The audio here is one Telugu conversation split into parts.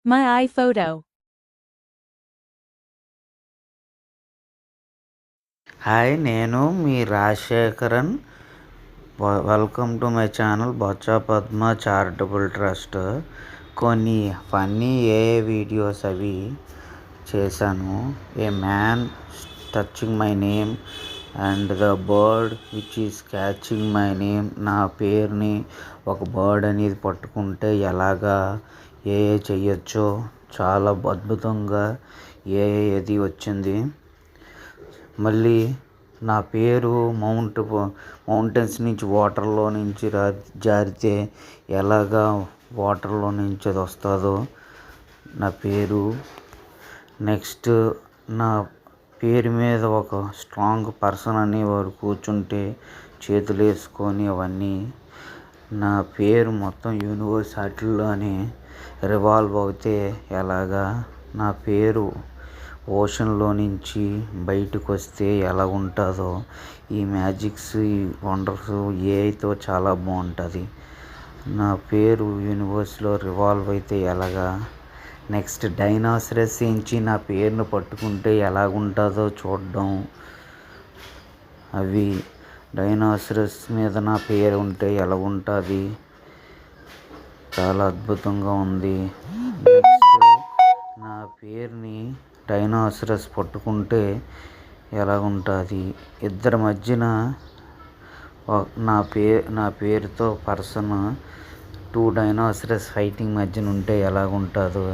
My iPhoto. హాయ్, నేను మీ Rajasekharan. Welcome to my channel Botsa Padma charitable trust. కొన్ని ఫన్నీ వీడియోస్ అవి చేశాను. A man touching my name and the bird which is catching my name. నా పేరుని ఒక బర్డ్ అనేది పట్టుకుంటే ఎలాగా చెయ్యొచ్చో చాలా అద్భుతంగా ఏది వచ్చింది. మళ్ళీ నా పేరు మౌంటైన్స్ నుంచి వాటర్లో నుంచి జారితే ఎలాగా వాటర్లో నుంచి అది వస్తుందో నా పేరు. నెక్స్ట్, నా పేరు మీద ఒక స్ట్రాంగ్ పర్సన్ అనేవారు కూర్చుంటే చేతులు వేసుకొని అవన్నీ నా పేరు మొత్తం యూనివర్స్ వాటిల్లోనే రివాల్వ్ అవుతే ఎలాగా నా పేరు ఓషన్లో నుంచి బయటకు వస్తే ఎలా ఉంటుందో ఈ మ్యాజిక్స్, ఈ వండర్స్ ఏఐతో చాలా బాగుంటుంది. నా పేరు యూనివర్స్లో రివాల్వ్ అయితే ఎలాగా. నెక్స్ట్, డైనోసరస్ నుంచి నా పేరును పట్టుకుంటే ఎలాగుంటుందో చూడడం. అవి డైనోసరస్ మీద నా పేరు ఉంటే ఎలా ఉంటుంది, చాలా అద్భుతంగా ఉంది. నెక్స్ట్, నా పేరుని డైనోసరస్ పట్టుకుంటే ఎలా ఉంటుంది. ఇద్దరి మధ్యన నా పేరుతో పర్సన్ 2 డైనోసరస్ ఫైటింగ్ మధ్యన ఉంటే ఎలా ఉంటుందో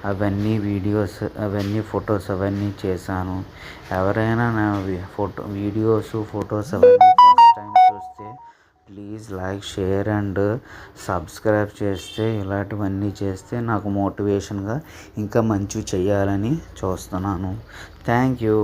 అవన్నీ ఫొటోస్ అవన్నీ చేశాను. ఎవరైనా నా వీడియోస్ ఫొటోస్ అవన్నీ ఫస్ట్ టైం చూస్తే please like, share and subscribe చేస్తే ఇలాంటివన్నీ చేస్తే నాకు మోటివేషన్గా ఇంకా మంచివి చేయాలని చూస్తున్నాను. Thank you.